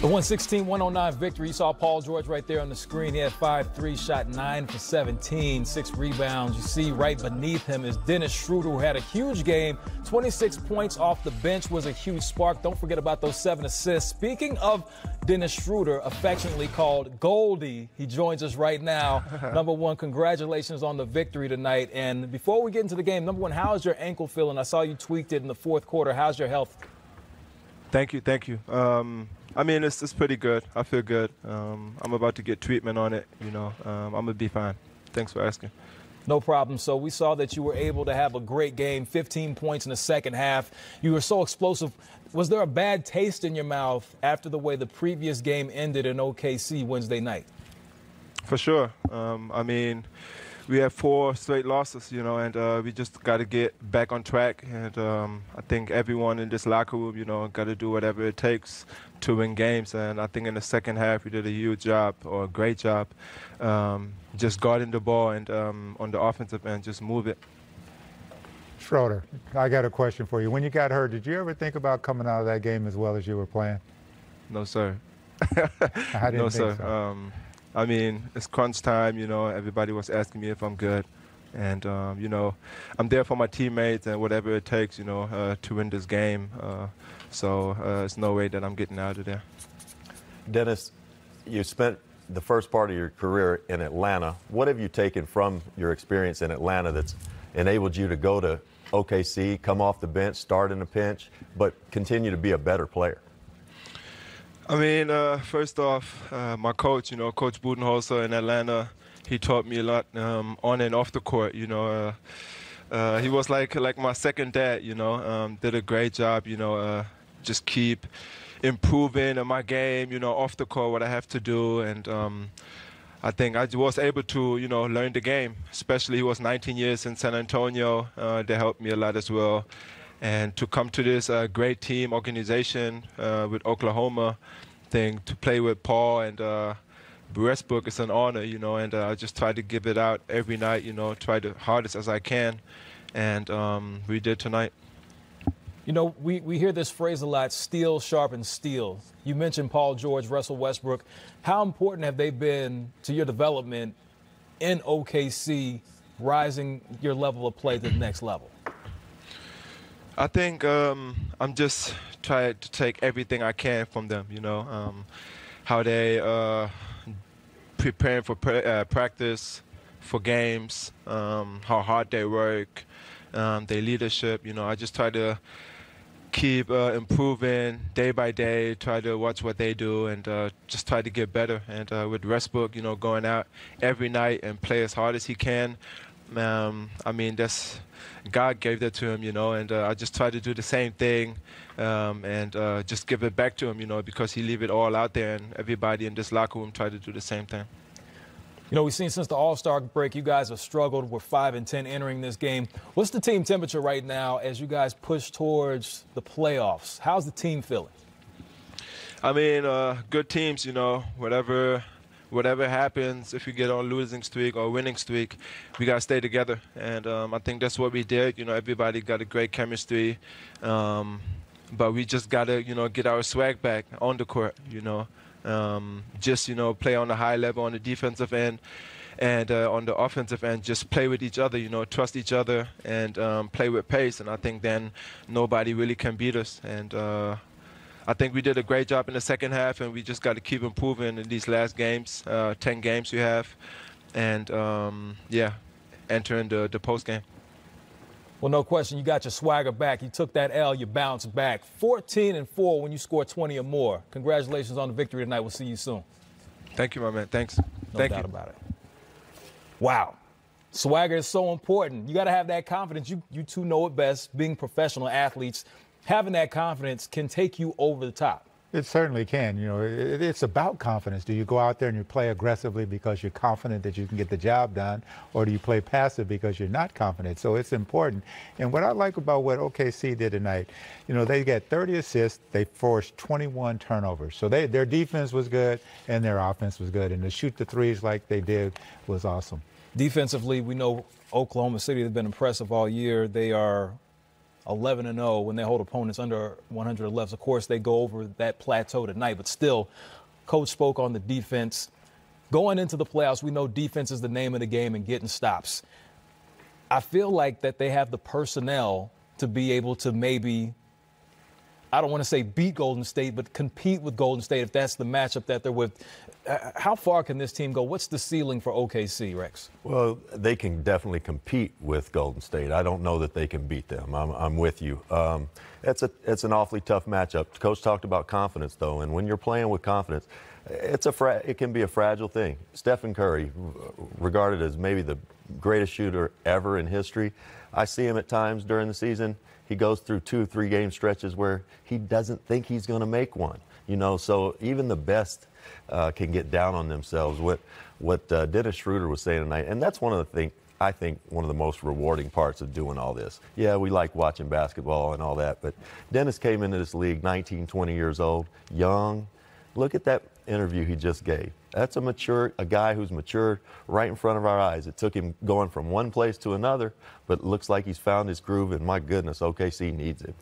The 116-109 victory. You saw Paul George right there on the screen. He had 5 threes, shot 9 for 17, 6 rebounds. You see right beneath him is Dennis Schroder, who had a huge game. 26 points off the bench was a huge spark. Don't forget about those 7 assists. Speaking of Dennis Schroder, affectionately called Goldie, he joins us right now. Number one, congratulations on the victory tonight. And before we get into the game, number one, how's your ankle feeling? I saw you tweaked it in the fourth quarter. How's your health? Thank you. I mean, it's pretty good. I feel good. I'm about to get treatment on it. I'm going to be fine. Thanks for asking. No problem. So we saw that you were able to have a great game, 15 points in the second half. You were so explosive. Was there a bad taste in your mouth after the way the previous game ended in OKC Wednesday night? For sure. I mean, we have 4 straight losses, and we just got to get back on track. And I think everyone in this locker room, got to do whatever it takes to win games. And I think in the second half, we did a huge job, or a great job, just guarding the ball and on the offensive end, just move it. Schroder, I got a question for you. When you got hurt, did you ever think about coming out of that game as well as you were playing? No, sir. I didn't think so. I mean, it's crunch time, everybody was asking me if I'm good. And, I'm there for my teammates and whatever it takes, to win this game. So there's no way that I'm getting out of there. Dennis, you spent the first part of your career in Atlanta. What have you taken from your experience in Atlanta that's enabled you to go to OKC, come off the bench, start in a pinch, but continue to be a better player? I mean, first off, my coach, Coach Budenholzer in Atlanta, he taught me a lot on and off the court. He was like my second dad. Did a great job. Just keep improving in my game. Off the court, what I have to do, and I think I was able to learn the game. Especially he was 19 years in San Antonio. They helped me a lot as well. And to come to this great team organization with Oklahoma thing, to play with Paul and Westbrook is an honor, and I just try to give it out every night, try the hardest as I can, and we did tonight. We hear this phrase a lot, steel sharpens steel. You mentioned Paul George, Russell Westbrook. How important have they been to your development in OKC, rising your level of play to the next level? I think I'm just trying to take everything I can from them, how they preparing for practice, for games, how hard they work, their leadership. I just try to keep improving day by day, try to watch what they do, and just try to get better. And with Westbrook, going out every night and play as hard as he can, I mean, that's God gave that to him, and I just try to do the same thing and just give it back to him, because he leave it all out there, and everybody in this locker room try to do the same thing. We've seen since the All-Star break, you guys have struggled. We're 5-10 entering this game. What's the team temperature right now as you guys push towards the playoffs? How's the team feeling? I mean, good teams, whatever happens, if we get on losing streak or winning streak, we got to stay together. And I think that's what we did. Everybody got a great chemistry. But we just got to, get our swag back on the court, just, play on a high level on the defensive end. And on the offensive end, just play with each other, trust each other and play with pace. And I think then nobody really can beat us. And I think we did a great job in the second half, and we just got to keep improving in these last games, 10 games we have, and, entering the postgame. Well, no question, you got your swagger back. You took that L, you bounced back. 14-4 when you score 20 or more. Congratulations on the victory tonight. We'll see you soon. Thank you, my man. Thanks. No doubt about it. Wow. Swagger is so important. You got to have that confidence. You two know it best, being professional athletes. Having that confidence can take you over the top. It certainly can. It's about confidence. Do you go out there and you play aggressively because you're confident that you can get the job done, or do you play passive because you're not confident? So it's important. And what I like about what OKC did tonight, they got 30 assists. They forced 21 turnovers. So their defense was good and their offense was good. And to shoot the threes like they did was awesome. Defensively, we know Oklahoma City has been impressive all year. They are 11-0 when they hold opponents under 100 lefts. Of course, they go over that plateau tonight, but still, Coach spoke on the defense. Going into the playoffs, we know defense is the name of the game and getting stops. I feel like that they have the personnel to be able to maybe, I don't want to say beat Golden State, but compete with Golden State if that's the matchup that they're with. How far can this team go? What's the ceiling for OKC, Rex? Well, they can definitely compete with Golden State. I don't know that they can beat them. I'm with you. It's an awfully tough matchup. Coach talked about confidence, though, and when you're playing with confidence, it can be a fragile thing. Stephen Curry, regarded as maybe the greatest shooter ever in history, I see him at times during the season. He goes through 2 or 3 game stretches where he doesn't think he's going to make one. So even the best can get down on themselves. What Dennis Schroder was saying tonight, and that's one of the things, I think, one of the most rewarding parts of doing all this. Yeah, we like watching basketball and all that, but Dennis came into this league 19, 20 years old, young. Look at that interview he just gave. That's a guy who's matured right in front of our eyes. It took him going from one place to another, but it looks like he's found his groove, and my goodness, OKC needs it.